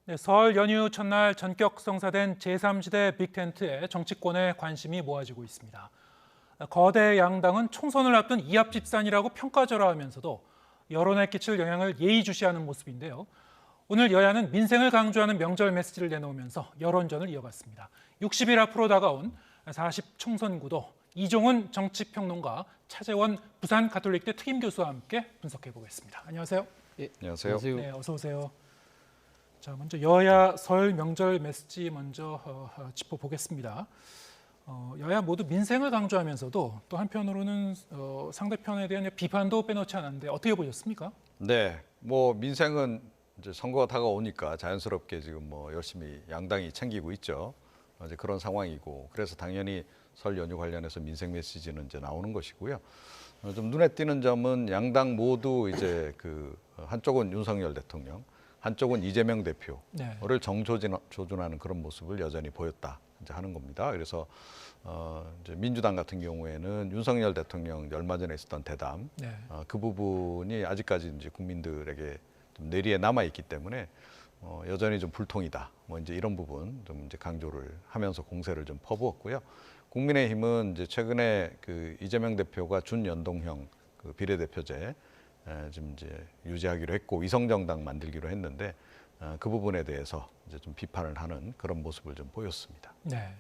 네, 설 연휴 첫날 전격 성사된 제3지대 빅텐트에 정치권의 관심이 모아지고 있습니다. 거대 양당은 총선을 앞둔 이합집산이라고 평가절하하면서도 여론에 끼칠 영향을 예의주시하는 모습인데요. 오늘 여야는 민생을 강조하는 명절 메시지를 내놓으면서 여론전을 이어갔습니다. 60일 앞으로 다가온 40 총선 구도, 이종훈 정치평론가, 차재원 부산가톨릭대 특임교수와 함께 분석해 보겠습니다. 안녕하세요. 예, 안녕하세요. 네, 어서 오세요. 자, 먼저 여야 설 명절 메시지 먼저 짚어보겠습니다. 여야 모두 민생을 강조하면서도 또 한편으로는 상대편에 대한 비판도 빼놓지 않았는데 어떻게 보셨습니까? 네, 뭐 민생은 이제 선거가 다가오니까 자연스럽게 지금 뭐 열심히 양당이 챙기고 있죠. 이제 그런 상황이고, 그래서 당연히 설 연휴 관련해서 민생 메시지는 이제 나오는 것이고요. 좀 눈에 띄는 점은 양당 모두 이제 그 한쪽은 윤석열 대통령, 한쪽은 이재명 대표를 정조준하는 그런 모습을 여전히 보였다 이제 하는 겁니다. 그래서 이제 민주당 같은 경우에는 윤석열 대통령 얼마 전에 있었던 대담, 그 부분이 아직까지 이제 국민들에게 좀 뇌리에 남아 있기 때문에 여전히 좀 불통이다. 뭐 이제 이런 부분 좀 이제 강조를 하면서 공세를 좀 퍼부었고요. 국민의힘은 이제 최근에 그 이재명 대표가 준연동형 그 비례대표제 지금 이제 유지하기로 했고 위성정당 만들기로 했는데 그 부분에 대해서 이제 좀 비판을 하는 그런 모습을 좀 보였습니다. 네.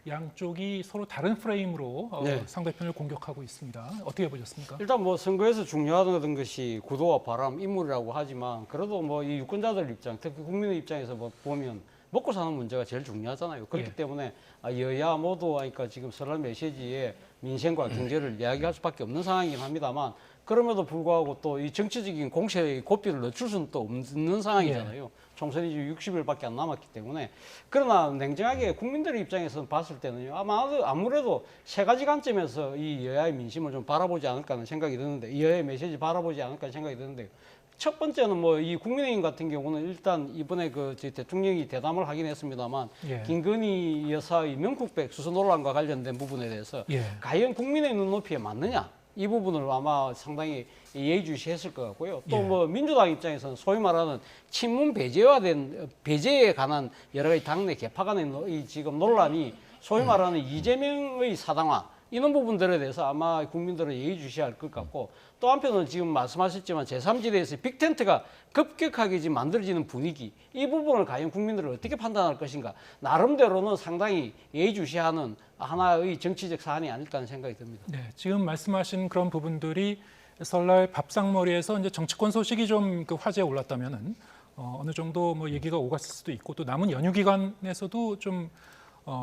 양쪽이 서로 다른 프레임으로 상대편을 공격하고 있습니다. 어떻게 보셨습니까? 일단 뭐 선거에서 중요하던 것이 구도와 바람, 인물이라고 하지만 그래도 뭐 이 유권자들 입장, 특히 국민의 입장에서 뭐 보면 먹고 사는 문제가 제일 중요하잖아요. 그렇기 때문에 여야 모두 그러니까 지금 설날 메시지에 민생과 경제를 이야기할 수밖에 없는 상황이긴 합니다만 그럼에도 불구하고 또 이 정치적인 공세의 고삐를 늦출 수는 또 없는 상황이잖아요. 총선이 이제 60일밖에 안 남았기 때문에. 그러나 냉정하게 국민들의 입장에서 봤을 때는요. 아무래도 세 가지 관점에서 이 여야의 민심을 좀 바라보지 않을까 하는 생각이 드는데, 이 여야의 메시지 바라보지 않을까 하는 생각이 드는데, 첫 번째는 뭐 이 국민의힘 같은 경우는 일단 이번에 그 대통령이 대담을 하긴 했습니다만 김건희 여사의 명품백 수수 논란과 관련된 부분에 대해서 과연 국민의 눈높이에 맞느냐, 이 부분을 아마 상당히 예의주시했을 것 같고요. 또 뭐 민주당 입장에서는 소위 말하는 친문 배제에 관한 여러 가지 당내 개파 간의 이 지금 논란이 소위 말하는 이재명의 사당화, 이런 부분들에 대해서 아마 국민들은 예의주시할 것 같고, 또 한편은 지금 말씀하셨지만 제3지대에서 빅텐트가 급격하게 지금 만들어지는 분위기, 이 부분을 과연 국민들은 어떻게 판단할 것인가, 나름대로는 상당히 예의주시하는 하나의 정치적 사안이 아닐까 하는 생각이 듭니다. 네, 지금 말씀하신 그런 부분들이 설날 밥상머리에서 이제 정치권 소식이 좀 그 화제에 올랐다면은 어느 정도 뭐 얘기가 오갔을 수도 있고, 또 남은 연휴 기간에서도 좀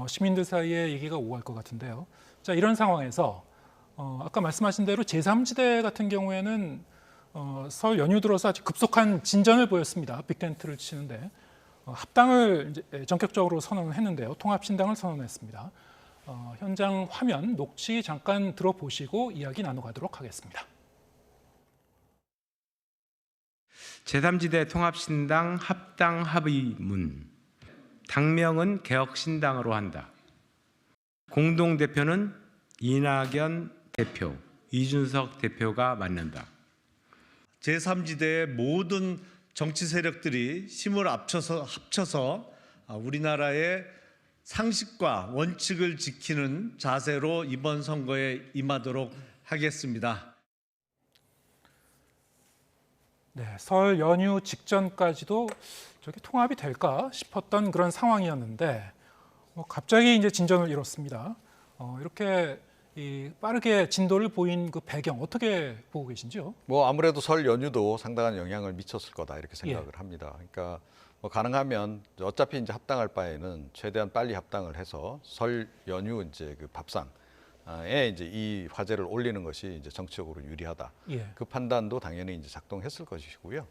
시민들 사이에 얘기가 오갈 것 같은데요. 자, 이런 상황에서 아까 말씀하신 대로 제3지대 같은 경우에는 설 연휴 들어서 아주 급속한 진전을 보였습니다. 빅텐트를 치는데 합당을 이제 전격적으로 선언을 했는데요. 통합신당을 선언했습니다. 현장 화면 녹취 잠깐 들어보시고 이야기 나눠가도록 하겠습니다. 제3지대 통합신당 합당 합의문. 당명은 개혁신당으로 한다. 공동대표는 이낙연 대표, 이준석 대표가 맡는다. 제3지대의 모든 정치 세력들이 힘을 합쳐서 우리나라의 상식과 원칙을 지키는 자세로 이번 선거에 임하도록 하겠습니다. 네, 설 연휴 직전까지도 저게 통합이 될까 싶었던 그런 상황이었는데 갑자기 이제 진전을 이뤘습니다. 이렇게 빠르게 진도를 보인 그 배경 어떻게 보고 계신지요? 뭐 아무래도 설 연휴도 상당한 영향을 미쳤을 거다 이렇게 생각을 합니다. 그러니까 뭐 가능하면 어차피 이제 합당할 바에는 최대한 빨리 합당을 해서 설 연휴 이제 그 밥상에 이제 이 화제를 올리는 것이 이제 정치적으로 유리하다. 그 판단도 당연히 이제 작동했을 것이고요.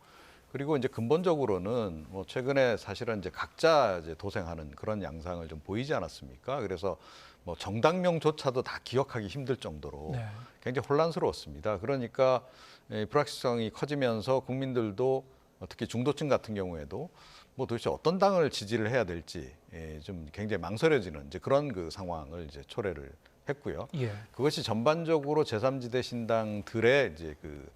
그리고 이제 근본적으로는 뭐 최근에 사실은 이제 각자 이제 도생하는 그런 양상을 좀 보이지 않았습니까? 그래서 뭐 정당명조차도 다 기억하기 힘들 정도로 굉장히 혼란스러웠습니다. 그러니까 불확실성이 커지면서 국민들도 특히 중도층 같은 경우에도 뭐 도대체 어떤 당을 지지를 해야 될지 좀 굉장히 망설여지는 이제 그런 그 상황을 이제 초래를 했고요. 그것이 전반적으로 제3지대 신당들의 이제 그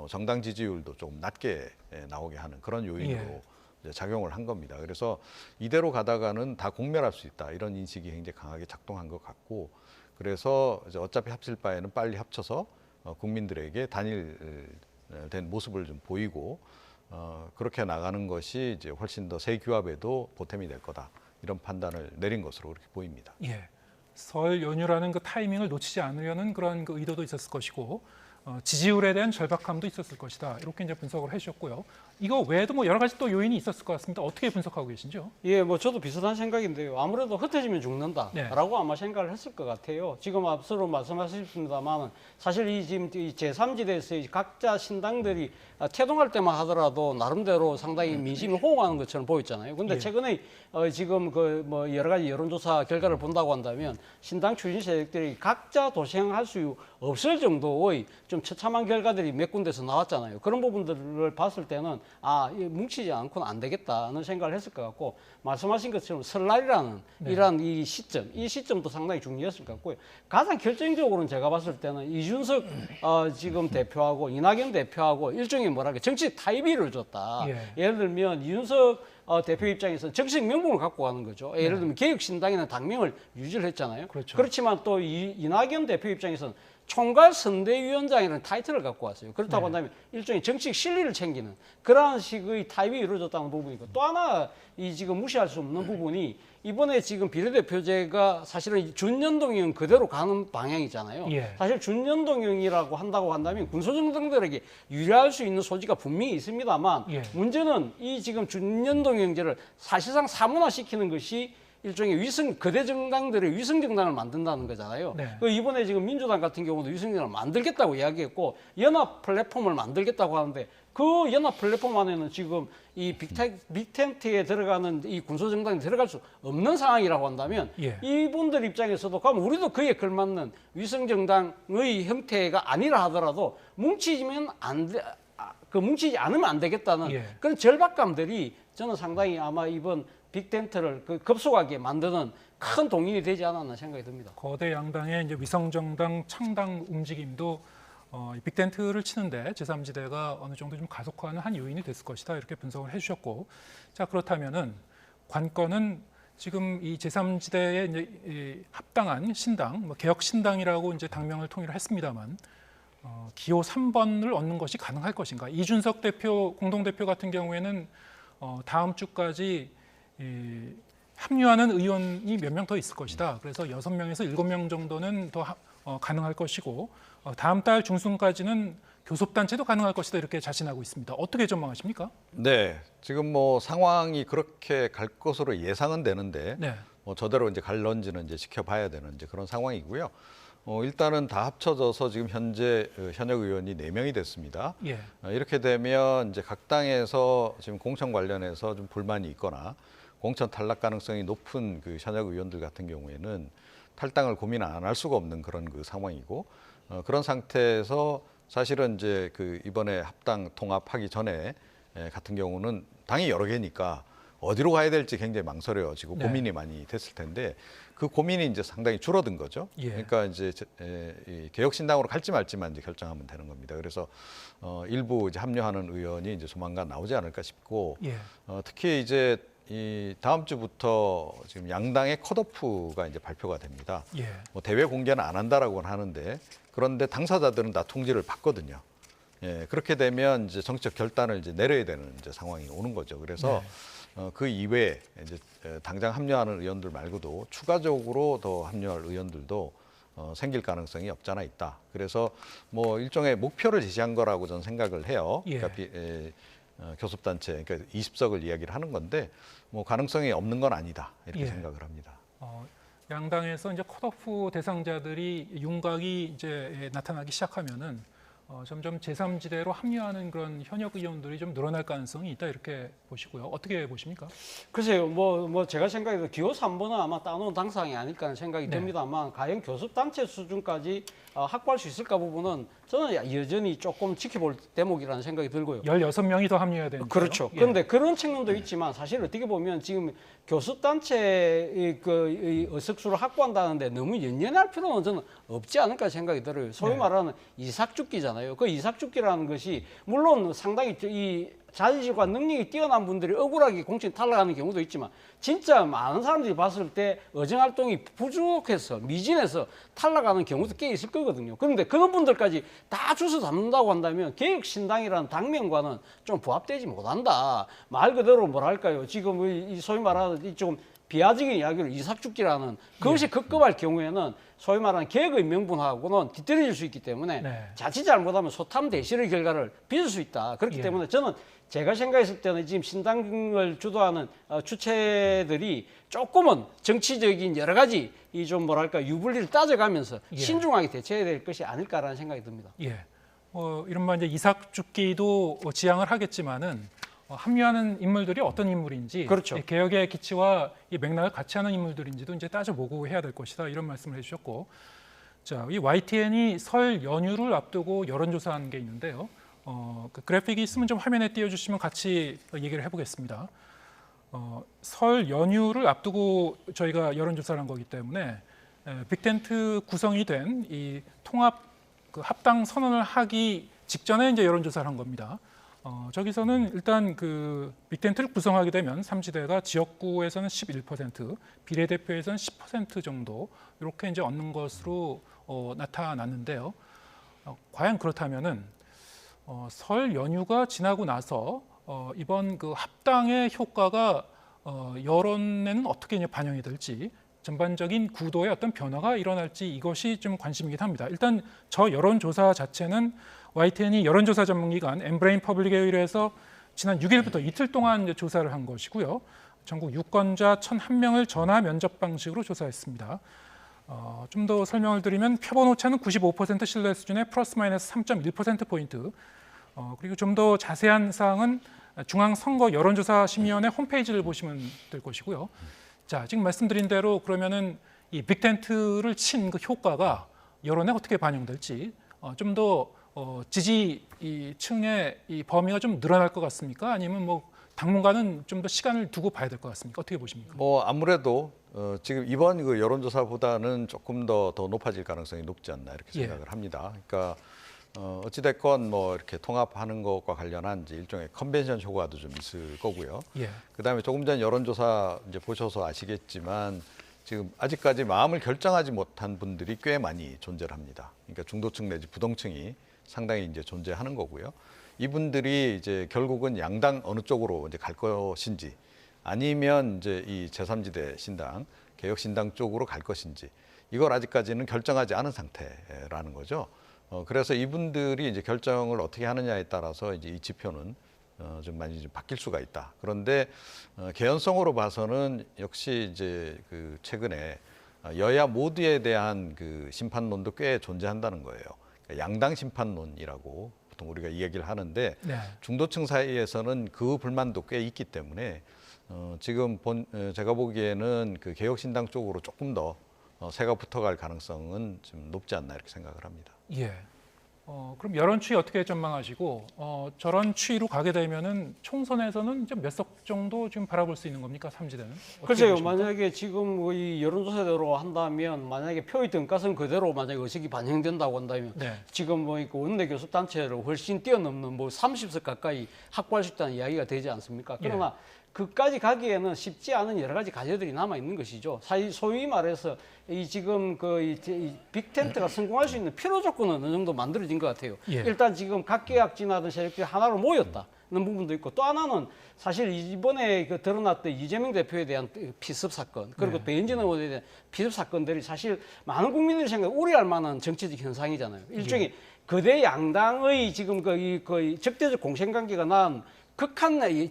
정당 지지율도 조금 낮게 나오게 하는 그런 요인으로 이제 작용을 한 겁니다. 그래서 이대로 가다가는 다 공멸할 수 있다 이런 인식이 굉장히 강하게 작동한 것 같고 그래서 이제 어차피 합칠 바에는 빨리 합쳐서 국민들에게 단일된 모습을 좀 보이고 그렇게 나가는 것이 이제 훨씬 더 새 규합에도 보탬이 될 거다 이런 판단을 내린 것으로 그렇게 보입니다. 예. 설 연휴라는 그 타이밍을 놓치지 않으려는 그런 그 의도도 있었을 것이고 지지율에 대한 절박함도 있었을 것이다. 이렇게 이제 분석을 해주셨고요. 이거 외에도 뭐 여러 가지 또 요인이 있었을 것 같습니다. 어떻게 분석하고 계신지요? 예, 뭐 저도 비슷한 생각인데요. 아무래도 흩어지면 죽는다라고 아마 생각을 했을 것 같아요. 지금 앞서로 말씀하셨습니다만 사실 이 지금 이 제3지대에서 각자 신당들이 태동할 때만 하더라도 나름대로 상당히 민심을 호응하는 것처럼 보였잖아요. 근데 최근에 지금 그 뭐 여러 가지 여론조사 결과를 본다고 한다면 신당 추진 세력들이 각자 도생할 수 없을 정도의 좀 처참한 결과들이 몇 군데서 나왔잖아요. 그런 부분들을 봤을 때는 뭉치지 않고는 안 되겠다는 생각을 했을 것 같고 말씀하신 것처럼 설날이라는 이러한 이 시점도 상당히 중요했을 것 같고요. 가장 결정적으로는 제가 봤을 때는 이준석 지금 대표하고 이낙연 대표하고 일종의 뭐랄까 정치 타협을 이루어졌다. 예를 들면 이준석 대표 입장에서는 정치적 명분을 갖고 가는 거죠. 예를 들면 개혁신당이나 당명을 유지를 했잖아요. 그렇죠. 그렇지만 또 이낙연 대표 입장에서는 총괄 선대위원장이라는 타이틀을 갖고 왔어요. 그렇다고 한다면 일종의 정치적 실리를 챙기는 그러한 식의 타입이 이루어졌다는 부분이고 또 하나 이 지금 무시할 수 없는 부분이 이번에 지금 비례대표제가 사실은 준연동형 그대로 가는 방향이잖아요. 사실 준연동형이라고 한다고 한다면 군소정당들에게 유리할 수 있는 소지가 분명히 있습니다만 문제는 이 지금 준연동형제를 사실상 사문화시키는 것이 일종의 거대 정당들의 위성 정당을 만든다는 거잖아요. 이번에 지금 민주당 같은 경우도 위성 정당을 만들겠다고 이야기했고 연합 플랫폼을 만들겠다고 하는데 그 연합 플랫폼 안에는 지금 이 빅텐트에 들어가는 이 군소정당이 들어갈 수 없는 상황이라고 한다면 이분들 입장에서도 그럼 우리도 그에 걸맞는 위성정당의 형태가 아니라 하더라도 뭉치지 않으면 안 되겠다는 그런 절박감들이 저는 상당히 아마 이번 빅텐트를 급속하게 만드는 큰 동인이 되지 않았나 생각이 듭니다. 거대 양당의 이제 위성정당 창당 움직임도 이 빅텐트를 치는데 제3지대가 어느 정도 좀 가속화하는 한 요인이 됐을 것이다 이렇게 분석을 해주셨고 자 그렇다면은 관건은 지금 이 제3지대에 이제 이 합당한 신당, 뭐 개혁 신당이라고 이제 당명을 통일을 했습니다만 기호 3번을 얻는 것이 가능할 것인가? 이준석 대표 공동 대표 같은 경우에는 다음 주까지 합류하는 의원이 몇 명 더 있을 것이다. 그래서 6명에서 7명 정도는 더 가능할 것이고 다음 달 중순까지는 교섭단체도 가능할 것이다 이렇게 자신하고 있습니다. 어떻게 전망하십니까? 네, 지금 뭐 상황이 그렇게 갈 것으로 예상은 되는데 뭐 저대로 이제 갈런지는 이제 지켜봐야 되는 이제 그런 상황이고요. 일단은 다 합쳐져서 지금 현재 현역 의원이 4명이 됐습니다. 이렇게 되면 이제 각 당에서 지금 공천 관련해서 좀 불만이 있거나 공천 탈락 가능성이 높은 그 현역 의원들 같은 경우에는 탈당을 고민 안 할 수가 없는 그런 그 상황이고 그런 상태에서 사실은 이제 그 이번에 합당 통합하기 전에 같은 경우는 당이 여러 개니까 어디로 가야 될지 굉장히 망설여지고 고민이 많이 됐을 텐데 그 고민이 이제 상당히 줄어든 거죠. 그러니까 이제 개혁신당으로 갈지 말지만 이제 결정하면 되는 겁니다. 그래서 일부 이제 합류하는 의원이 이제 조만간 나오지 않을까 싶고 특히 이제 이 다음 주부터 지금 양당의 컷오프가 이제 발표가 됩니다. 뭐 대외 공개는 안 한다라고는 하는데 그런데 당사자들은 다 통지를 받거든요. 그렇게 되면 이제 정치적 결단을 이제 내려야 되는 이제 상황이 오는 거죠. 그래서 그 이외에 이제 당장 합류하는 의원들 말고도 추가적으로 더 합류할 의원들도 생길 가능성이 없잖아 있다. 그래서 뭐 일종의 목표를 제시한 거라고 저는 생각을 해요. 그러니까 교섭단체, 그러니까 20석을 이야기를 하는 건데 뭐 가능성이 없는 건 아니다 이렇게 생각을 합니다. 양당에서 이제 컷오프 대상자들이 윤곽이 이제 나타나기 시작하면은 점점 제3지대로 합류하는 그런 현역 의원들이 좀 늘어날 가능성이 있다 이렇게 보시고요. 어떻게 보십니까? 글쎄요, 뭐 제가 생각해도 기호 3번은 아마 따놓은 당상이 아닐까 하는 생각이 듭니다만 과연 교섭단체 수준까지 확보할 수 있을까 부분은 저는 여전히 조금 지켜볼 대목이라는 생각이 들고요. 16명이 더 합류해야 되니까요. 그렇죠. 그런데 그런 측면도 있지만 사실 어떻게 보면 지금 교섭단체의 그 의석수를 확보한다는데 너무 연연할 필요는 저는 없지 않을까 생각이 들어요. 소위 말하는 이삭죽기잖아요. 그 이삭죽기라는 것이 물론 상당히 이 자질과 능력이 뛰어난 분들이 억울하게 공천 탈락하는 경우도 있지만 진짜 많은 사람들이 봤을 때 의정활동이 부족해서 미진해서 탈락하는 경우도 꽤 있을 거거든요. 그런데 그런 분들까지 다 주워 담는다고 한다면 개혁신당이라는 당명과는 좀 부합되지 못한다. 말 그대로 뭐랄까요. 지금 이 소위 말하는 이좀 비하적인 이야기로 이삭죽기라는 그것이 급급할 경우에는 소위 말하는 개혁의 명분하고는 뒤떨어질 수 있기 때문에 네. 자칫 잘못하면 소탐 대실의 결과를 빚을 수 있다. 그렇기 때문에 저는 제가 생각했을 때는 지금 신당을 주도하는 주체들이 조금은 정치적인 여러 가지 이 좀 뭐랄까 유불리를 따져가면서 신중하게 대처해야 될 것이 아닐까라는 생각이 듭니다. 예. 이른바 이제 이삭 죽기도 지향을 하겠지만은 합류하는 인물들이 어떤 인물인지, 그렇죠. 이 개혁의 기치와 이 맥락을 같이 하는 인물들인지도 이제 따져보고 해야 될 것이다 이런 말씀을 해주셨고, 자, 이 YTN이 설 연휴를 앞두고 여론조사한 게 있는데요. 그 그래픽이 있으면 좀 화면에 띄워주시면 같이 얘기를 해보겠습니다. 설 연휴를 앞두고 저희가 여론조사를 한 거기 때문에 빅텐트 구성이 된 이 통합 그 합당 선언을 하기 직전에 이제 여론조사를 한 겁니다. 저기서는 일단 그 빅텐트를 구성하게 되면 삼지대가 지역구에서는 11%, 비례대표에서는 10% 정도 이렇게 이제 얻는 것으로 나타났는데요. 과연 그렇다면은 설 연휴가 지나고 나서 이번 그 합당의 효과가 여론에는 어떻게 이제 반영이 될지, 전반적인 구도의 어떤 변화가 일어날지 이것이 좀 관심이긴 합니다. 일단 저 여론조사 자체는 YTN이 여론조사 전문기관 엠브레인 퍼블릭에 의뢰해서 지난 6일부터 이틀 동안 이제 조사를 한 것이고요. 전국 유권자 1,001명을 전화 면접 방식으로 조사했습니다. 좀 더 설명을 드리면 표본 오차는 95% 신뢰 수준의 플러스 마이너스 3.1%포인트, 그리고 좀 더 자세한 사항은 중앙선거 여론조사 심의위원회 홈페이지를 보시면 될 것이고요. 자, 지금 말씀드린 대로 그러면은 이 빅텐트를 친 그 효과가 여론에 어떻게 반영될지, 좀 더 지지층의 이 범위가 좀 늘어날 것 같습니까? 아니면 뭐 당분간은 좀 더 시간을 두고 봐야 될 것 같습니까? 어떻게 보십니까? 뭐 아무래도 지금 이번 그 여론조사보다는 조금 더 높아질 가능성이 높지 않나 이렇게 생각을 합니다. 그러니까 어찌됐건 뭐 이렇게 통합하는 것과 관련한 이제 일종의 컨벤션 효과도 좀 있을 거고요. 그다음에 조금 전 여론조사 이제 보셔서 아시겠지만 지금 아직까지 마음을 결정하지 못한 분들이 꽤 많이 존재를 합니다. 그러니까 중도층 내지 부동층이 상당히 이제 존재하는 거고요. 이분들이 이제 결국은 양당 어느 쪽으로 이제 갈 것인지, 아니면 이제 이 제3지대 신당, 개혁신당 쪽으로 갈 것인지, 이걸 아직까지는 결정하지 않은 상태라는 거죠. 그래서 이분들이 이제 결정을 어떻게 하느냐에 따라서 이제 이 지표는 좀 많이 좀 바뀔 수가 있다. 그런데 개연성으로 봐서는 역시 이제 그 최근에 여야 모두에 대한 그 심판론도 꽤 존재한다는 거예요. 그러니까 양당 심판론이라고 보통 우리가 이 얘기를 하는데, 중도층 사이에서는 그 불만도 꽤 있기 때문에 지금 제가 보기에는 그 개혁신당 쪽으로 조금 더 새가 붙어갈 가능성은 좀 높지 않나 이렇게 생각을 합니다. 예. 그럼 여론 추이 어떻게 전망하시고, 저런 추이로 가게 되면은 총선에서는 몇 석 정도 지금 바라볼 수 있는 겁니까, 삼지대는? 글쎄요, 만약에 지금 이 여론조사대로 한다면, 만약에 표의 등가성 그대로 만약에 의석이 반영된다고 한다면, 지금 뭐 원내 교섭 단체를 훨씬 뛰어넘는 뭐 30석 가까이 확보할 수 있다는 이야기가 되지 않습니까? 그러나 그까지 가기에는 쉽지 않은 여러 가지 과제들이 남아 있는 것이죠. 사실 소위 말해서 이 지금 이 빅텐트가 성공할 수 있는 필요 조건은 어느 정도 만들어진 것 같아요. 일단 지금 각계각진하던 세력들이 하나로 모였다는 부분도 있고, 또 하나는 사실 이번에 그 드러났던 이재명 대표에 대한 피습 사건, 그리고 배현진 의원에 대한 피습 사건들이 사실 많은 국민들이 생각해 우려할 만한 정치적 현상이잖아요. 일종의 거대 양당의 지금 그 적대적 공생관계가 난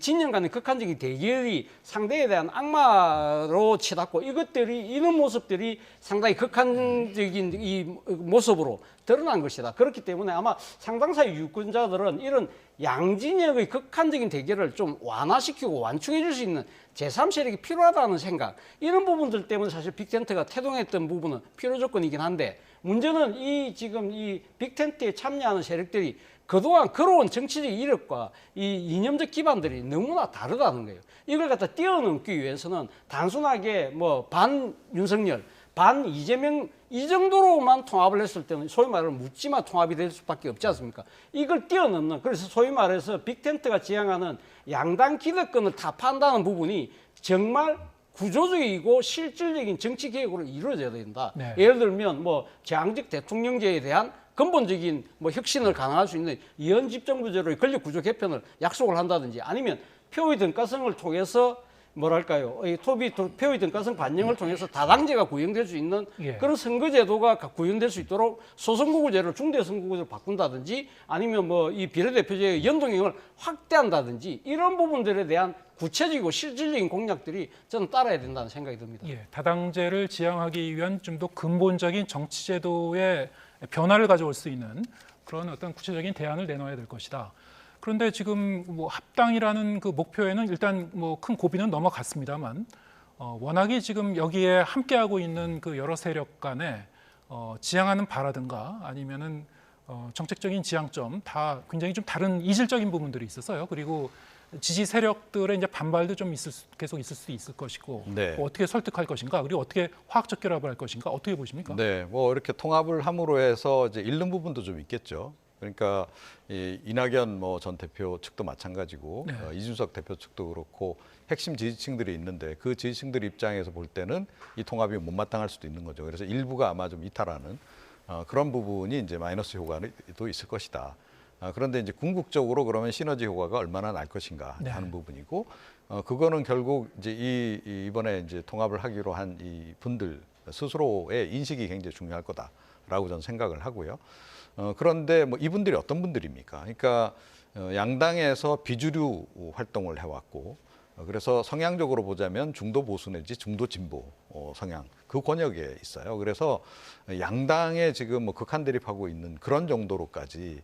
진영 간의 극한적인 대결이 상대에 대한 악마로 치닫고, 이런 모습들이 상당히 극한적인 이 모습으로 드러난 것이다. 그렇기 때문에 아마 상당수의 유권자들은 이런 양진영의 극한적인 대결을 좀 완화시키고 완충해 줄 수 있는 제3세력이 필요하다는 생각, 이런 부분들 때문에 사실 빅텐트가 태동했던 부분은 필요 조건이긴 한데, 문제는 지금 이 빅텐트에 참여하는 세력들이 그동안 걸어온 정치적 이력과 이 이념적 기반들이 너무나 다르다는 거예요. 이걸 갖다 뛰어넘기 위해서는 단순하게 뭐 반 윤석열, 반 이재명 이 정도로만 통합을 했을 때는 소위 말하는 묻지마 통합이 될 수밖에 없지 않습니까? 이걸 뛰어넘는, 그래서 소위 말해서 빅텐트가 지향하는 양당 기득권을 타파한다는 부분이 정말 구조적이고 실질적인 정치 개혁으로 이루어져야 된다. 네. 예를 들면 뭐 제왕적 대통령제에 대한 근본적인 뭐 혁신을 가능할 수 있는 이원집정부제로의 권력 구조 개편을 약속을 한다든지, 아니면 표의 등가성을 통해서 뭐랄까요, 이 표의 등가성 반영을 통해서 다당제가 구형될 수 있는 예. 그런 선거제도가 구형될 수 있도록 소선거구제를 중대선거구제로 바꾼다든지, 아니면 뭐 이 비례대표제의 연동형을 확대한다든지, 이런 부분들에 대한 구체적이고 실질적인 공약들이 저는 따라야 된다는 생각이 듭니다. 예, 다당제를 지향하기 위한 좀 더 근본적인 정치제도의 변화를 가져올 수 있는 그런 어떤 구체적인 대안을 내놓아야 될 것이다. 그런데 지금 뭐 합당이라는 그 목표에는 일단 뭐 큰 고비는 넘어갔습니다만, 워낙에 지금 여기에 함께하고 있는 그 여러 세력 간에 지향하는 바라든가 아니면은 정책적인 지향점 다 굉장히 좀 다른 이질적인 부분들이 있어서요. 그리고 지지 세력들의 이제 반발도 좀 계속 있을 수 있을 것이고, 네. 어떻게 설득할 것인가, 그리고 어떻게 화학적 결합을 할 것인가, 어떻게 보십니까? 네, 뭐 이렇게 통합을 함으로 해서 이제 잃는 부분도 좀 있겠죠. 그러니까 이 이낙연 뭐 전 대표 측도 마찬가지고 네. 이준석 대표 측도 그렇고 핵심 지지층들이 있는데 그 지지층들 입장에서 볼 때는 이 통합이 못마땅할 수도 있는 거죠. 그래서 일부가 아마 좀 이탈하는 그런 부분이 이제 마이너스 효과도 있을 것이다. 그런데 이제 궁극적으로 그러면 시너지 효과가 얼마나 날 것인가 하는 네. 부분이고, 그거는 결국 이제 이번에 이제 통합을 하기로 한 이 분들 스스로의 인식이 굉장히 중요할 거다라고 저는 생각을 하고요. 그런데 뭐 이분들이 어떤 분들입니까? 그러니까 양당에서 비주류 활동을 해왔고, 그래서 성향적으로 보자면 중도 보수 내지 중도 진보 성향 그 권역에 있어요. 그래서 양당에 지금 뭐 극한 대립하고 있는 그런 정도로까지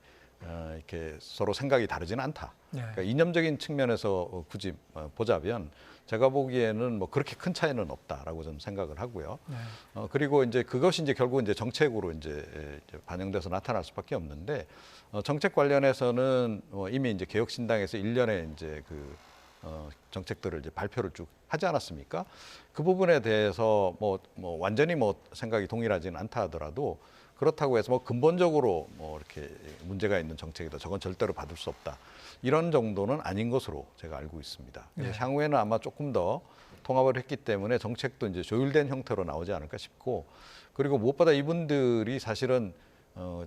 이렇게 서로 생각이 다르지는 않다. 네. 그러니까 이념적인 측면에서 굳이 보자면 제가 보기에는 뭐 그렇게 큰 차이는 없다라고 저는 생각을 하고요. 네. 그리고 이제 그것이 이제 결국 이제 정책으로 이제 반영돼서 나타날 수밖에 없는데, 정책 관련해서는 이미 이제 개혁신당에서 일련의 이제 그 정책들을 이제 발표를 쭉 하지 않았습니까? 그 부분에 대해서 뭐 완전히 뭐 생각이 동일하지는 않다 하더라도, 그렇다고 해서 뭐 근본적으로 뭐 이렇게 문제가 있는 정책이다, 저건 절대로 받을 수 없다, 이런 정도는 아닌 것으로 제가 알고 있습니다. 네. 향후에는 아마 조금 더 통합을 했기 때문에 정책도 이제 조율된 형태로 나오지 않을까 싶고, 그리고 무엇보다 이분들이 사실은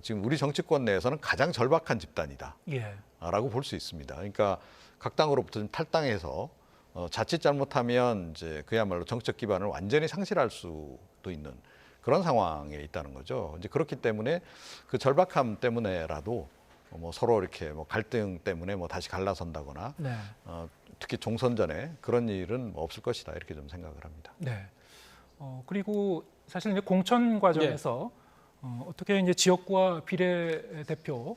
지금 우리 정치권 내에서는 가장 절박한 집단이다. 예. 라고 볼 수 있습니다. 그러니까 각 당으로부터 좀 탈당해서 자칫 잘못하면 이제 그야말로 정책 기반을 완전히 상실할 수도 있는 그런 상황에 있다는 거죠. 이제 그렇기 때문에 그 절박함 때문에라도 뭐 서로 이렇게 뭐 갈등 때문에 뭐 다시 갈라선다거나, 네. 특히 종선 전에 그런 일은 뭐 없을 것이다, 이렇게 좀 생각을 합니다. 네. 그리고 사실 이제 공천 과정에서 어떻게 이제 지역구와 비례대표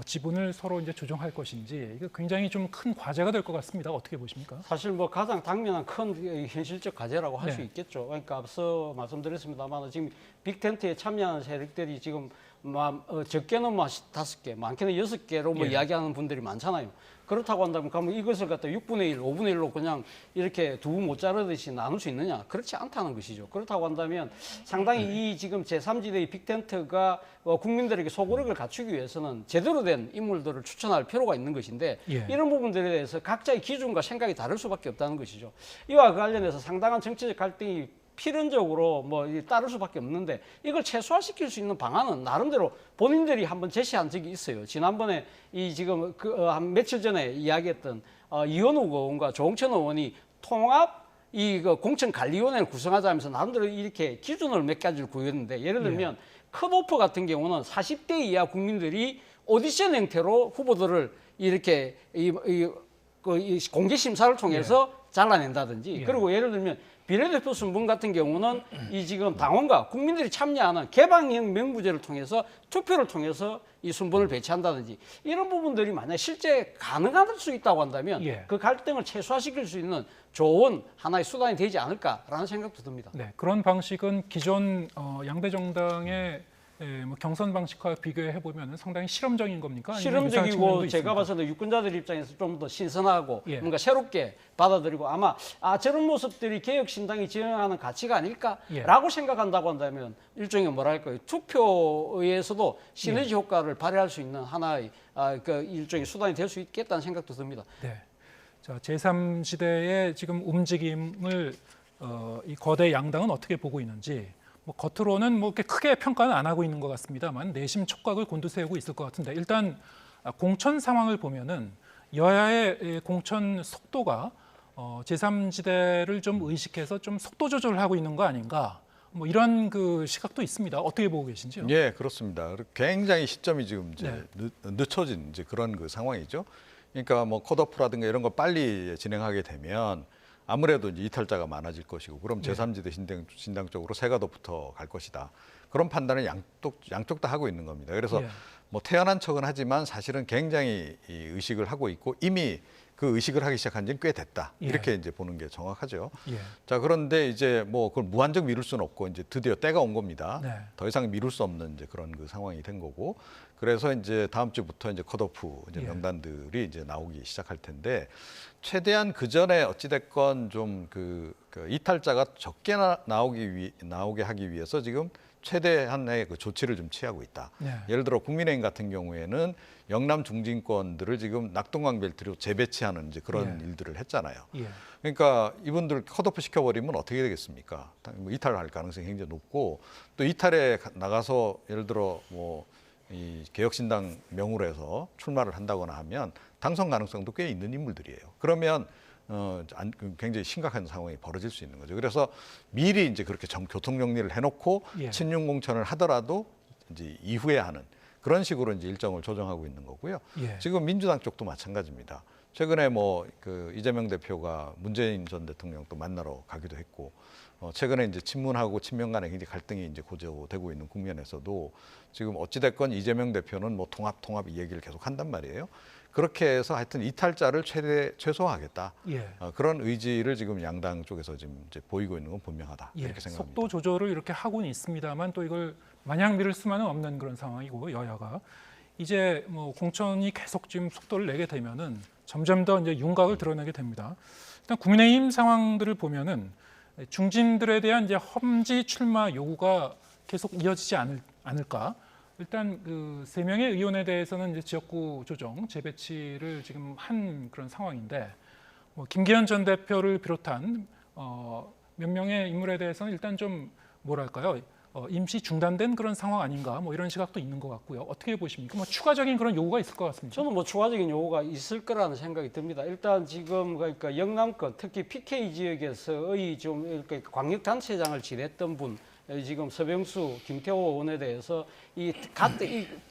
지분을 서로 이제 조정할 것인지, 이거 굉장히 좀 큰 과제가 될 것 같습니다. 어떻게 보십니까? 사실 뭐 가장 당면한 큰 현실적 과제라고 할 수 네. 있겠죠. 그러니까 앞서 말씀드렸습니다만 지금 빅텐트에 참여하는 세력들이 지금 적게는 뭐 5개, 많게는 6개로 뭐 예. 이야기하는 분들이 많잖아요. 그렇다고 한다면 그러면 이것을 갖다 6분의 1, 5분의 1로 그냥 이렇게 두부 못 자르듯이 나눌 수 있느냐? 그렇지 않다는 것이죠. 그렇다고 한다면 상당히 이 지금 제3지대의 빅텐트가 국민들에게 소구력을 갖추기 위해서는 제대로 된 인물들을 추천할 필요가 있는 것인데, 예. 이런 부분들에 대해서 각자의 기준과 생각이 다를 수밖에 없다는 것이죠. 이와 관련해서 상당한 정치적 갈등이 필연적으로 뭐 따를 수밖에 없는데, 이걸 최소화시킬 수 있는 방안은 나름대로 본인들이 한번 제시한 적이 있어요. 지난번에 이 지금 한 며칠 전에 이야기했던 이현욱 의원과 조홍천 의원이 통합 그 공천관리위원회를 구성하자면서 나름대로 이렇게 기준을 몇 가지를 구했는데, 예를 들면 컷오프 같은 경우는 40대 이하 국민들이 오디션 형태로 후보들을 이렇게 이 공개 심사를 통해서 잘라낸다든지, 그리고 예를 들면 비례대표 순번 같은 경우는 이 지금 당원과 국민들이 참여하는 개방형 명부제를 통해서 투표를 통해서 이 순번을 배치한다든지, 이런 부분들이 만약 실제 가능할 수 있다고 한다면 그 갈등을 최소화시킬 수 있는 좋은 하나의 수단이 되지 않을까라는 생각도 듭니다. 네, 그런 방식은 기존 양대 정당의 뭐 경선 방식과 비교해 보면 상당히 실험적인 겁니까? 아니면 유사한 측면도 실험적이고 제가 있습니까? 봐서는 유권자들 입장에서 좀 더 신선하고 예. 뭔가 새롭게 받아들이고 아마 저런 모습들이 개혁신당이 지향하는 가치가 아닐까라고 생각한다고 한다면 일종의 뭐랄까요 투표에서도 시너지 효과를 발휘할 수 있는 하나의 그 일종의 수단이 될 수 있겠다는 생각도 듭니다. 네. 자, 제3지대의 지금 움직임을 이 거대 양당은 어떻게 보고 있는지 뭐 겉으로는 뭐 이렇게 크게 평가는 안 하고 있는 것 같습니다만 내심 촉각을 곤두세우고 있을 것 같은데 일단 공천 상황을 보면은 여야의 공천 속도가 제3지대를 좀 의식해서 좀 속도 조절을 하고 있는 거 아닌가 뭐 이런 그 시각도 있습니다. 어떻게 보고 계신지요? 예, 그렇습니다. 굉장히 시점이 지금 이제 네. 늦춰진 이제 그런 그 상황이죠. 그러니까 뭐 컷오프라든가 이런 거 빨리 진행하게 되면 아무래도 이제 이탈자가 많아질 것이고 그럼 제3지대 신당 쪽으로 새가 더 붙어 갈 것이다. 그런 판단을 양쪽 다 하고 있는 겁니다. 그래서 예. 뭐 태어난 척은 하지만 사실은 굉장히 이 의식을 하고 있고 이미 그 의식을 하기 시작한 지는 꽤 됐다. 예. 이렇게 이제 보는 게 정확하죠. 예. 자, 그런데 이제 뭐 그걸 무한정 미룰 수는 없고 이제 드디어 때가 온 겁니다. 네. 더 이상 미룰 수 없는 이제 그런 그 상황이 된 거고. 그래서 이제 다음 주부터 이제 컷오프 이제 예. 명단들이 이제 나오기 시작할 텐데 최대한 그 전에 어찌 됐건 좀 그 이탈자가 적게 나오게 하기 위해서 지금 최대한의 그 조치를 좀 취하고 있다. 네. 예를 들어 국민의힘 같은 경우에는 영남 중진권들을 지금 낙동강 벨트로 재배치하는 이제 그런 예. 일들을 했잖아요. 예. 그러니까 이분들 컷오프 시켜버리면 어떻게 되겠습니까? 뭐 이탈할 가능성이 굉장히 높고 또 이탈에 나가서 예를 들어 뭐 이 개혁신당 명으로 해서 출마를 한다거나 하면 당선 가능성도 꽤 있는 인물들이에요. 그러면 굉장히 심각한 상황이 벌어질 수 있는 거죠. 그래서 미리 이제 그렇게 교통 정리를 해놓고 예. 친윤 공천을 하더라도 이제 이후에 하는 그런 식으로 이제 일정을 조정하고 있는 거고요. 예. 지금 민주당 쪽도 마찬가지입니다. 최근에 뭐 그 이재명 대표가 문재인 전 대통령 또 만나러 가기도 했고, 최근에 이제 친문하고 친명 간의 굉장히 갈등이 이제 고조되고 있는 국면에서도 지금 어찌 됐건 이재명 대표는 뭐 통합 이 얘기를 계속 한단 말이에요. 그렇게 해서 하여튼 이탈자를 최소화하겠다. 예. 그런 의지를 지금 양당 쪽에서 지금 이제 보이고 있는 건 분명하다. 예, 이렇게 생각합니다. 속도 조절을 이렇게 하고는 있습니다만 또 이걸 마냥 미룰 수만은 없는 그런 상황이고 여야가 이제 뭐 공천이 계속 지금 속도를 내게 되면은 점점 더 이제 윤곽을 드러내게 됩니다. 일단 국민의힘 상황들을 보면은 중진들에 대한 이제 험지 출마 요구가 계속 이어지지 않을까? 일단 그 3명의 의원에 대해서는 이제 지역구 조정 재배치를 지금 한 그런 상황인데 뭐 김기현 전 대표를 비롯한 몇 명의 인물에 대해서는 일단 좀 뭐랄까요 임시 중단된 그런 상황 아닌가 뭐 이런 시각도 있는 것 같고요. 어떻게 보십니까? 뭐 추가적인 그런 요구가 있을 것 같습니다. 저는 뭐 추가적인 요구가 있을 거라는 생각이 듭니다. 일단 지금 그러니까 영남권 특히 PK 지역에서의 좀 이렇게 광역단체장을 지냈던 분 지금 서병수, 김태호 의원에 대해서 이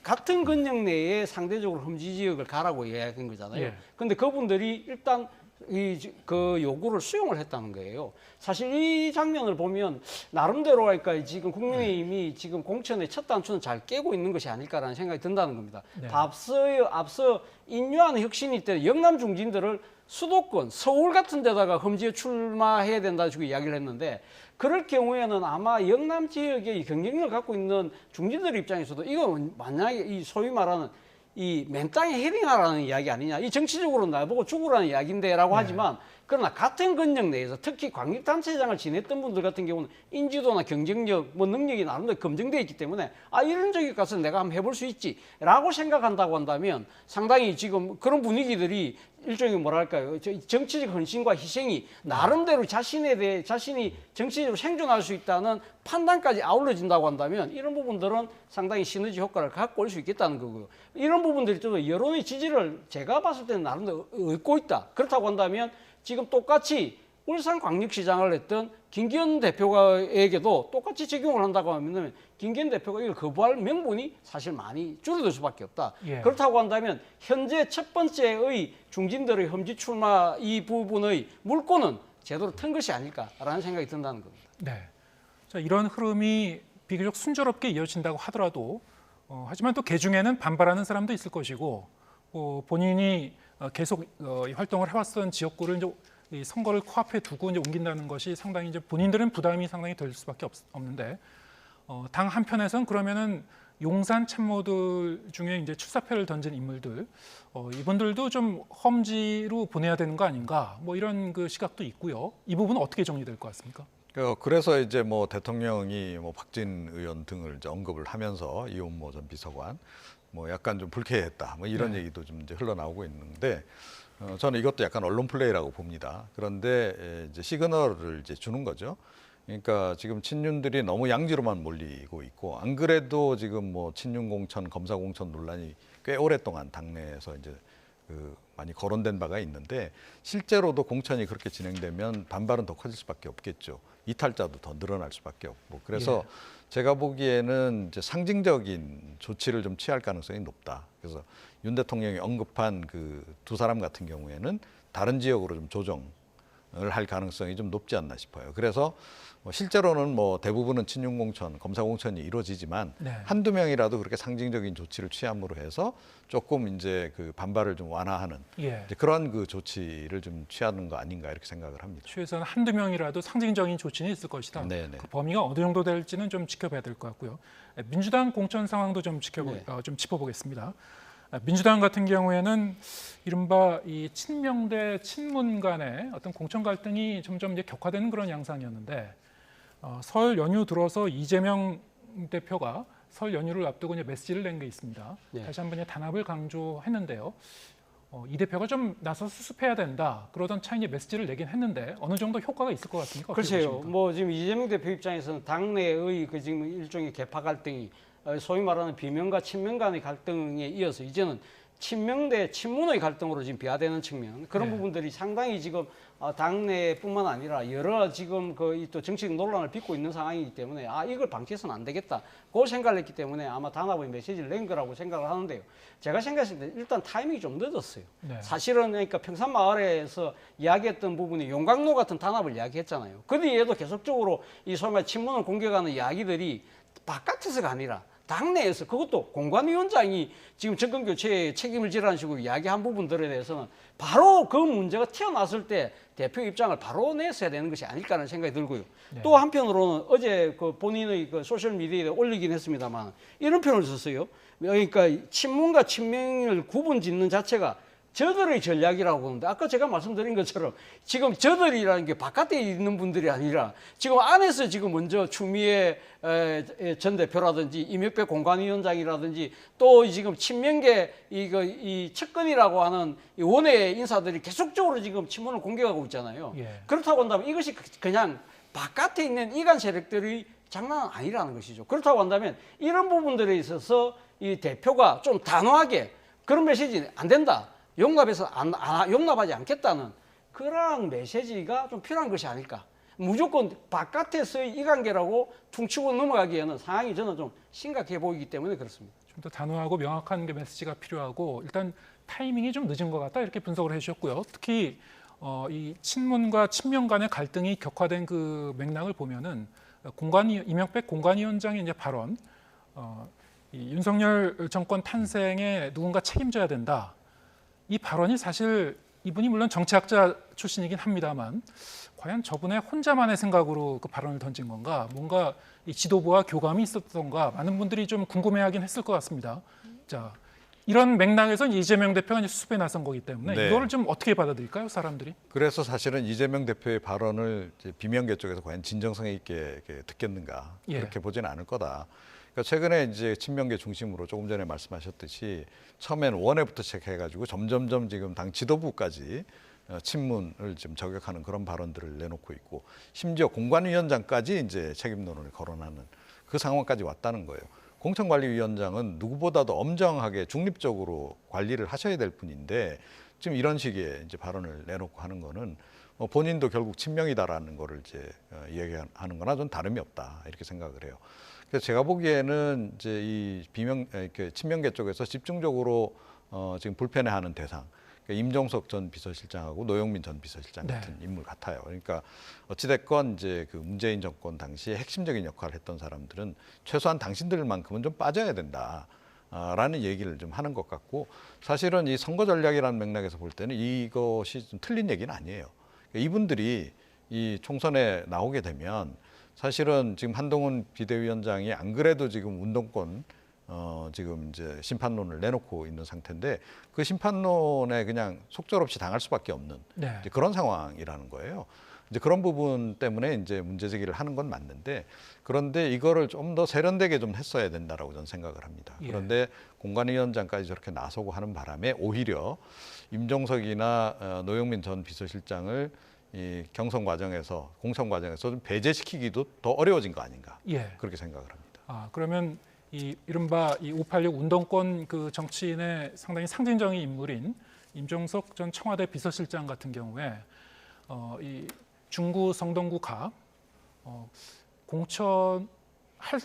같은 권역 내에 상대적으로 험지 지역을 가라고 이야기한 거잖아요. 예. 근데 그분들이 일단 그 요구를 수용을 했다는 거예요. 사실 이 장면을 보면 나름대로 할까 지금 국민의힘이 지금 공천의 첫 단추는 잘 깨고 있는 것이 아닐까라는 생각이 든다는 겁니다. 네. 앞서 인류하는 혁신이 때 영남 중진들을 수도권 서울 같은 데다가 험지에 출마해야 된다 주고 이야기를 했는데 그럴 경우에는 아마 영남 지역의 경쟁력을 갖고 있는 중진들 입장에서도 이건 만약에 이 소위 말하는 이 맨땅에 헤딩하라는 이야기 아니냐. 이 정치적으로 나보고 죽으라는 이야기인데라고 하지만 그러나 같은 권역 내에서 특히 광역단체장을 지냈던 분들 같은 경우는 인지도나 경쟁력, 뭐 능력이 나름대로 검증되어 있기 때문에 이런 저기 가서 내가 한번 해볼 수 있지라고 생각한다고 한다면 상당히 지금 그런 분위기들이 일종의 뭐랄까요 정치적 헌신과 희생이 나름대로 자신이 정치적으로 생존할 수 있다는 판단까지 아울러진다고 한다면 이런 부분들은 상당히 시너지 효과를 갖고 올 수 있겠다는 거고요. 이런 부분들이 또 여론의 지지를 제가 봤을 때는 나름대로 얻고 있다. 그렇다고 한다면 지금 똑같이 울산광역시장을 했던 김기현 대표에게도 똑같이 적용을 한다고 하면 김기현 대표가 이걸 거부할 명분이 사실 많이 줄어들 수밖에 없다. 예. 그렇다고 한다면 현재 첫 번째의 중진들의 험지 출마 이 부분의 물꼬는 제대로 튼 것이 아닐까라는 생각이 든다는 겁니다. 네. 자, 이런 흐름이 비교적 순조롭게 이어진다고 하더라도 하지만 또 개중에는 반발하는 사람도 있을 것이고 본인이 계속 활동을 해왔던 지역구를 이제 이 선거를 코앞에 두고 이제 옮긴다는 것이 상당히 이제 본인들은 부담이 상당히 될 수밖에 없는데 당 한편에선 그러면은 용산 참모들 중에 이제 출사표를 던진 인물들 이분들도 좀 험지로 보내야 되는 거 아닌가 뭐 이런 그 시각도 있고요. 이 부분은 어떻게 정리될 것 같습니까? 그래서 이제 뭐 대통령이 뭐 박진 의원 등을 이제 언급을 하면서 이원모 전 비서관 뭐 약간 좀 불쾌했다 뭐 이런 얘기도 좀 이제 흘러나오고 있는데 저는 이것도 약간 언론 플레이라고 봅니다. 그런데 이제 시그널을 이제 주는 거죠. 그러니까 지금 친윤들이 너무 양지로만 몰리고 있고 안 그래도 지금 뭐 친윤 공천, 검사 공천 논란이 꽤 오랫동안 당내에서 이제 많이 거론된 바가 있는데 실제로도 공천이 그렇게 진행되면 반발은 더 커질 수밖에 없겠죠. 이탈자도 더 늘어날 수밖에 없고 그래서 제가 보기에는 이제 상징적인 조치를 좀 취할 가능성이 높다. 그래서 윤 대통령이 언급한 그 두 사람 같은 경우에는 다른 지역으로 좀 조정을 할 가능성이 좀 높지 않나 싶어요. 그래서 실제로는 뭐 대부분은 친윤 공천, 검사 공천이 이루어지지만 한두 명이라도 그렇게 상징적인 조치를 취함으로 해서 조금 이제 그 반발을 좀 완화하는 이제 그런 그 조치를 좀 취하는 거 아닌가 이렇게 생각을 합니다. 최소한 한두 명이라도 상징적인 조치는 있을 것이다. 네네. 그 범위가 어느 정도 될지는 좀 지켜봐야 될 것 같고요. 민주당 공천 상황도 좀 좀 짚어보겠습니다. 민주당 같은 경우에는 이른바 이 친명 대 친문 간의 어떤 공천 갈등이 점점 이제 격화되는 그런 양상이었는데 설 연휴 들어서 이재명 대표가 설 연휴를 앞두고 이제 메시지를 낸 게 있습니다. 다시 한번 이제 단합을 강조했는데요. 이 대표가 좀 나서 수습해야 된다. 그러던 차이에 메시지를 내긴 했는데 어느 정도 효과가 있을 것 같습니까? 글쎄요. 뭐 지금 이재명 대표 입장에서는 당내의 그 지금 일종의 계파 갈등이 소위 말하는 비명과 친명 간의 갈등에 이어서 이제는 친명 대 친문의 갈등으로 지금 비화되는 측면 그런 부분들이 상당히 지금 당내뿐만 아니라 여러 지금 그 또 정치적 논란을 빚고 있는 상황이기 때문에 이걸 방치해서는 안 되겠다 그 생각을 했기 때문에 아마 단합의 메시지를 낸 거라고 생각을 하는데요. 제가 생각했을 때 일단 타이밍이 좀 늦었어요. 사실은 그러니까 평산마을에서 이야기했던 부분이 용광로 같은 단합을 이야기했잖아요. 그 뒤에도 계속적으로 이 소위 말 친문을 공격하는 이야기들이 바깥에서가 아니라 당내에서 그것도 공관위원장이 지금 정권 교체에 책임을 지라는 식으로 이야기한 부분들에 대해서는 바로 그 문제가 튀어나왔을 때 대표 입장을 바로 냈어야 되는 것이 아닐까라는 생각이 들고요. 또 한편으로는 어제 그 본인의 그 소셜 미디어에 올리긴 했습니다만 이런 표현을 썼어요. 그러니까 친문과 친명을 구분 짓는 자체가 저들의 전략이라고 하는데 아까 제가 말씀드린 것처럼 지금 저들이라는 게 바깥에 있는 분들이 아니라 지금 안에서 지금 먼저 추미애 전 대표라든지 이명박 공관위원장이라든지 또 지금 친명계 이 측근이라고 하는 이 원외 인사들이 계속적으로 지금 친문을 공격하고 있잖아요. 그렇다고 한다면 이것이 그냥 바깥에 있는 이간 세력들이 장난은 아니라는 것이죠. 그렇다고 한다면 이런 부분들에 있어서 이 대표가 좀 단호하게 그런 메시지는 안 된다. 용납해서 용납하지 않겠다는 그런 메시지가 좀 필요한 것이 아닐까. 무조건 바깥에서의 이관계라고 퉁치고 넘어가기에는 상황이 저는 좀 심각해 보이기 때문에 그렇습니다. 좀 더 단호하고 명확한 게 메시지가 필요하고 일단 타이밍이 좀 늦은 것 같다 이렇게 분석을 해주셨고요. 특히 이 친문과 친명 간의 갈등이 격화된 그 맥락을 보면은 이명박 공관위원장의 이제 발언, 이 윤석열 정권 탄생에 누군가 책임져야 된다. 이 발언이 사실 이분이 물론 정치학자 출신이긴 합니다만 과연 저분의 혼자만의 생각으로 그 발언을 던진 건가 뭔가 이 지도부와 교감이 있었던가 많은 분들이 좀 궁금해하긴 했을 것 같습니다. 자 이런 맥락에서 이재명 대표가 이제 수습에 나선 거기 때문에 이거를 좀 어떻게 받아들일까요, 사람들이? 그래서 사실은 이재명 대표의 발언을 이제 비명계 쪽에서 과연 진정성 있게 이렇게 듣겠는가 그렇게 보지는 않을 거다. 그러니까 최근에 이제 친명계 중심으로 조금 전에 말씀하셨듯이 처음엔 원외부터 시작해가지고 점점점 지금 당 지도부까지 친문을 지금 저격하는 그런 발언들을 내놓고 있고 심지어 공관위원장까지 이제 책임론을 거론하는 그 상황까지 왔다는 거예요. 공천관리위원장은 누구보다도 엄정하게 중립적으로 관리를 하셔야 될 분인데 지금 이런 식의 이제 발언을 내놓고 하는 거는 본인도 결국 친명이다라는 거를 이제 이야기하는 거나 좀 다름이 없다 이렇게 생각을 해요. 그래서 제가 보기에는 이제 이 친명계 쪽에서 집중적으로 지금 불편해하는 대상, 그러니까 임종석 전 비서실장하고 노영민 전 비서실장 같은 인물 같아요. 그러니까 어찌됐건 이제 그 문재인 정권 당시에 핵심적인 역할을 했던 사람들은 최소한 당신들만큼은 좀 빠져야 된다. 라는 얘기를 좀 하는 것 같고 사실은 이 선거 전략이라는 맥락에서 볼 때는 이것이 좀 틀린 얘기는 아니에요. 그러니까 이분들이 이 총선에 나오게 되면 사실은 지금 한동훈 비대위원장이 안 그래도 지금 운동권 지금 이제 심판론을 내놓고 있는 상태인데 그 심판론에 그냥 속절없이 당할 수밖에 없는 네. 이제 그런 상황이라는 거예요. 이제 그런 부분 때문에 이제 문제 제기를 하는 건 맞는데 그런데 이거를 좀 더 세련되게 좀 했어야 된다라고 저는 생각을 합니다. 예. 그런데 공관위원장까지 저렇게 나서고 하는 바람에 오히려 임종석이나 노영민 전 비서실장을 이 경선 과정에서 공천 과정에서 좀 배제시키기도 더 어려워진 거 아닌가 예. 그렇게 생각을 합니다. 그러면 이 이른바 이 586 운동권 그 정치인의 상당히 상징적인 인물인 임종석 전 청와대 비서실장 같은 경우에 이 중구 성동구 갑 공천할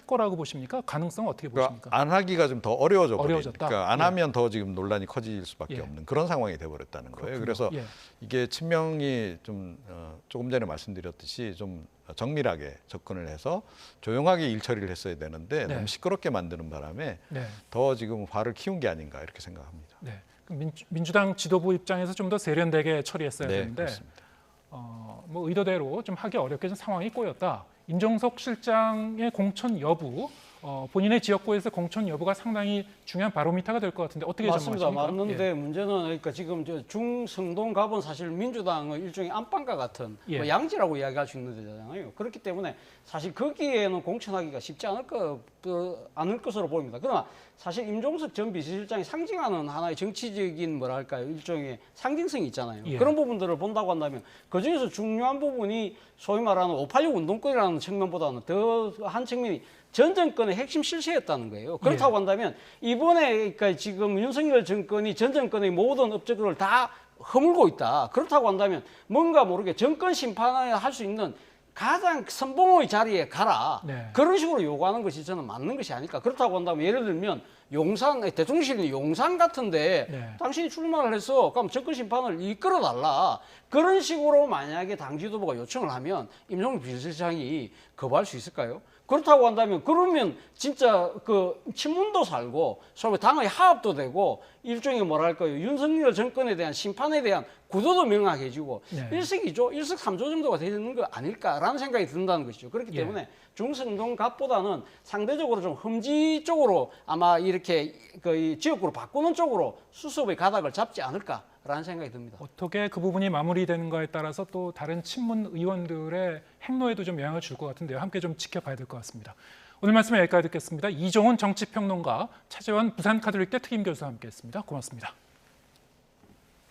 거라고 보십니까? 가능성 어떻게 보십니까? 그러니까 안 하기가 좀 더 어려워졌다. 어려워졌다. 그러니까 안 예. 하면 더 지금 논란이 커질 수밖에 예. 없는 그런 상황이 돼버렸다는 거예요. 그렇군요. 그래서 예. 이게 친명이 좀 조금 전에 말씀드렸듯이 좀 정밀하게 접근을 해서 조용하게 일 처리를 했어야 되는데 네. 너무 시끄럽게 만드는 바람에 네. 더 지금 화를 키운 게 아닌가 이렇게 생각합니다. 네. 그럼 민주당 지도부 입장에서 좀 더 세련되게 처리했어야 네, 되는데 그렇습니다. 뭐 의도대로 좀 하기 어렵게 좀 상황이 꼬였다. 임종석 실장의 공천 여부, 본인의 지역구에서 공천 여부가 상당히 중요한 바로미터가 될 것 같은데 어떻게 맞습니다. 전망하십니까? 맞는데 문제는 그러니까 지금 저 중성동 갑은 사실 민주당의 일종의 안방과 같은 예. 뭐 양지라고 이야기할 수 있는 데잖아요. 그렇기 때문에 사실 거기에는 공천하기가 쉽지 않을 것으로 보입니다. 그러나 사실 임종석 전 비서실장이 상징하는 하나의 정치적인 뭐랄까요 일종의 상징성이 있잖아요. 예. 그런 부분들을 본다고 한다면 그 중에서 중요한 부분이 소위 말하는 586 운동권이라는 측면보다는 더 한 측면이 전 정권의 핵심 실세였다는 거예요. 그렇다고 한다면 이번에 그러니까 지금 윤석열 정권이 전 정권의 모든 업적을 다 허물고 있다. 그렇다고 한다면 뭔가 모르게 정권 심판을 할 수 있는 가장 선봉의 자리에 가라. 네. 그런 식으로 요구하는 것이 저는 맞는 것이 아닐까. 그렇다고 한다면 예를 들면 용산, 대통령실이 용산 같은데 네. 당신이 출마를 해서 그럼 정권 심판을 이끌어 달라. 그런 식으로 만약에 당 지도부가 요청을 하면 임종석 비서실장이 거부할 수 있을까요? 그렇다고 한다면 그러면 진짜 그 친문도 살고 소위 당의 하합도 되고 일종의 뭐랄까요 윤석열 정권에 대한 심판에 대한 구도도 명확해지고 네. 일석이조, 일석삼조 정도가 되는 거 아닐까라는 생각이 든다는 것이죠. 그렇기 예. 때문에 중성동 갑보다는 상대적으로 좀 험지 쪽으로 아마 이렇게 그 지역구로 바꾸는 쪽으로 수습의 가닥을 잡지 않을까라는 생각이 듭니다. 어떻게 그 부분이 마무리되는가에 따라서 또 다른 친문 의원들의 행로에도 좀 영향을 줄 것 같은데요. 함께 좀 지켜봐야 될 것 같습니다. 오늘 말씀 여기까지 듣겠습니다. 이종훈 정치평론가, 차재원 부산카톨릭대 특임교수와 함께했습니다. 고맙습니다.